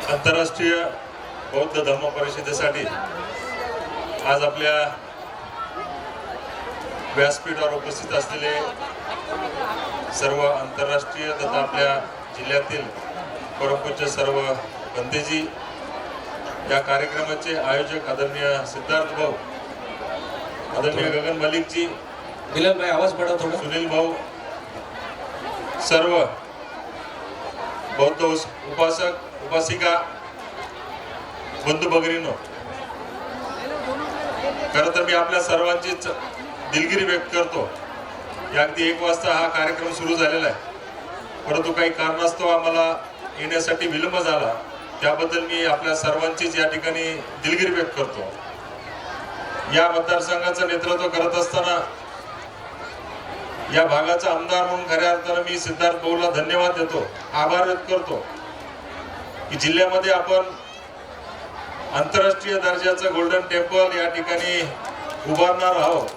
आंतरराष्ट्रीय बौद्ध धम्म परिषदेसाठी आज आपल्या व्यासपीठावर उपस्थित असलेले सर्व आंतरराष्ट्रीय तथा आपल्या जिल्ह्यातील परमपूज्य सर्व बंदेजी, या कार्यक्रमाचे आयोजक आदरणीय सिद्धार्थ भाऊ, आदरणीय गगन मलिक जी, बिलाल भाई आवाज बढ़ा थोड़ा, सुनील भाऊ, सर्व बौद्ध उपासक उपासिका बंधू भगिनींनो, खरं तर मी आपल्या सर्वांचीच दिलगिरी व्यक्त करतो. अगदी 1 वाजता हा कार्यक्रम सुरू झालेला आहे, परंतु काही कारणास्तव आम्हाला येण्यासाठी विलंब झाला. त्याबद्दल मी आपल्या सर्वांचीच या ठिकाणी दिलगिरी व्यक्त करतो. या मतदारसंघाचं नेतृत्व करत असताना या भागाचा आमदार म्हणून खऱ्या अर्थानं मी सिद्धार्थ भाऊला धन्यवाद देतो, आभार व्यक्त करतो की जिल्ह्यामध्ये आपण आंतरराष्ट्रीय दर्जाचं गोल्डन टेम्पल या ठिकाणी उभारणार आहोत,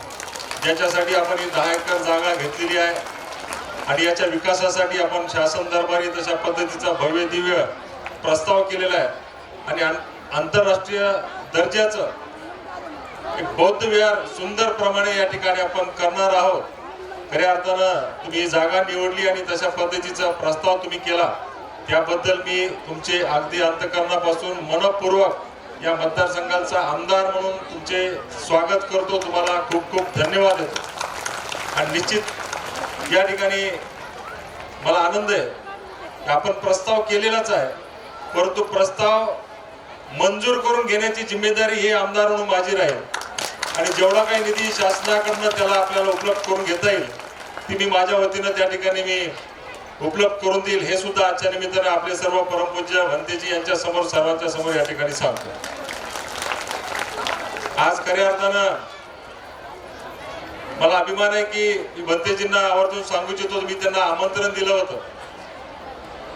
ज्याच्यासाठी आपण ही 10 एकर जागा घेतलेली आहे आणि याच्या विकासासाठी आपण शासन दरबारी तशा पद्धतीचा भव्य दिव्य प्रस्ताव केलेला आहे आणि आंतरराष्ट्रीय दर्जाचं एक बौद्ध विहार सुंदर प्रमाणे या ठिकाणी आपण करणार आहोत. खऱ्या अर्थानं तुम्ही ही जागा निवडली आणि तशा पद्धतीचा प्रस्ताव तुम्ही केला, त्याबद्दल मी तुमचे अगदी अंतःकरणापासून मनपूर्वक या मतदारसंघाचा आमदार म्हणून तुमचे स्वागत करतो. तुम्हाला खूप खूप धन्यवाद देतो. आणि निश्चित या ठिकाणी मला आनंद आहे की आपण प्रस्ताव केलेलाच आहे, परंतु प्रस्ताव मंजूर करून घेण्याची जिम्मेदारी ही आमदार म्हणून माझी राहील आणि जेवढा काही निधी शासनाकडनं त्याला आपल्याला उपलब्ध करून घेता येईल ती मी माझ्या वतीनं त्या ठिकाणी मी उपलब्ध करून देईल. हे सुद्धा आजच्या निमित्ताने आपले सर्व परमपूज्य भंतेजी यांच्या समोर सर्वांच्या समोर या ठिकाणी सांगतो. आज खऱ्या अर्थानं मला अभिमान आहे की मी भंतेजींना आवर्जून सांगू इच्छितो, मी त्यांना आमंत्रण दिलं होतं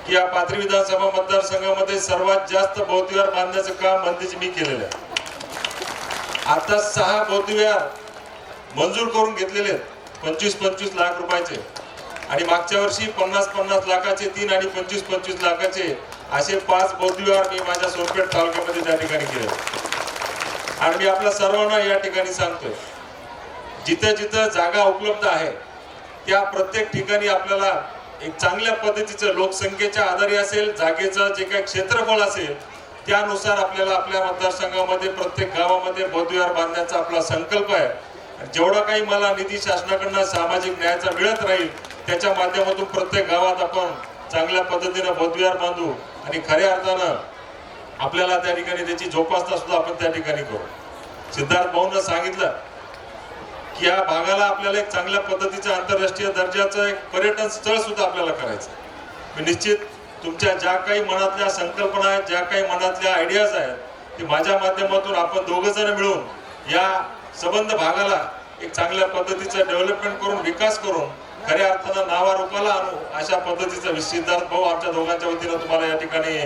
की या पाथरी विधानसभा मतदारसंघामध्ये सर्वात जास्त बौद्ध विहार बांधण्याचं काम भंतेजी मी केलेलं आहे. आता 6 बौद्ध विहार मंजूर करून घेतलेले आहेत, 25-25 लाख रुपयाचे, आणि मागच्या वर्षी 50-50 लाखाचे 3 आणि 25-25 लाखाचे असे 5 बौद्ध विहार मी माझ्या सोनपेठ तालुक्यामध्ये त्या ठिकाणी केले. आणि मी आपल्या सर्वांना या ठिकाणी सांगतोय, जिथे जिथे जागा उपलब्ध आहे त्या प्रत्येक ठिकाणी आपल्याला एक चांगल्या पद्धतीचं लोकसंख्येच्या आधारे असेल, जागेचं जे काही क्षेत्रफळ असेल त्यानुसार आपल्याला आपल्या मतदारसंघामध्ये प्रत्येक गावामध्ये बौद्ध विहार बांधण्याचा आपला संकल्प आहे. जेवढा काही मला निधी शासनाकडनं सामाजिक न्यायाचा मिळत राहील त्याच्या माध्यमातून प्रत्येक गावात आपण चांगल्या पद्धतीने बौद्ध विहार बांधू आणि खऱ्या अर्थानं आपल्याला त्या ठिकाणी त्याची जोपासना सुद्धा आपण त्या ठिकाणी करू. सिद्धार्थ भाऊंना सांगितलं की या भागाला आपल्याला एक चांगल्या पद्धतीचं आंतरराष्ट्रीय दर्जाचं एक पर्यटन स्थळ सुद्धा आपल्याला करायचं. मी निश्चित तुमच्या ज्या काही मनातल्या संकल्पना आहेत, ज्या काही मनातल्या आयडियाज आहेत, ते माझ्या माध्यमातून आपण दोघं जण मिळून या संबंध भागाला एक चांगल्या पद्धतीचं डेव्हलपमेंट करून विकास करून खऱ्या अर्थानं नावारूपाला आणू, अशा पद्धतीचं सिद्धार्थ भाऊ आमच्या दोघांच्या वतीनं तुम्हाला या ठिकाणी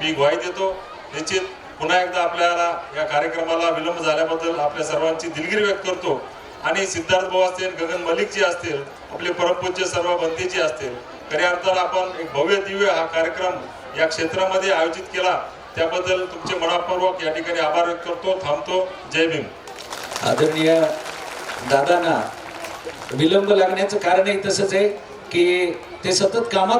मी ग्वाही देतो. निश्चित पुन्हा एकदा आपल्याला या कार्यक्रमाला विलंब झाल्याबद्दल आपल्या सर्वांची दिलगिरी व्यक्त करतो. आणि सिद्धार्थ भाऊ असतील, गगन मलिक जी असतील, आपले परमपूज्य सर्व बंदेजी असतील, खऱ्या अर्थानं आपण एक भव्य दिव्य हा कार्यक्रम या क्षेत्रामध्ये आयोजित केला, त्याबद्दल तुमचे मनपूर्वक या ठिकाणी आभार व्यक्त करतो. थांबतो. जय भीम. आदरणीय दादांना विलंब लागण्याचं कारणही तसंच आहे की ते सतत कामात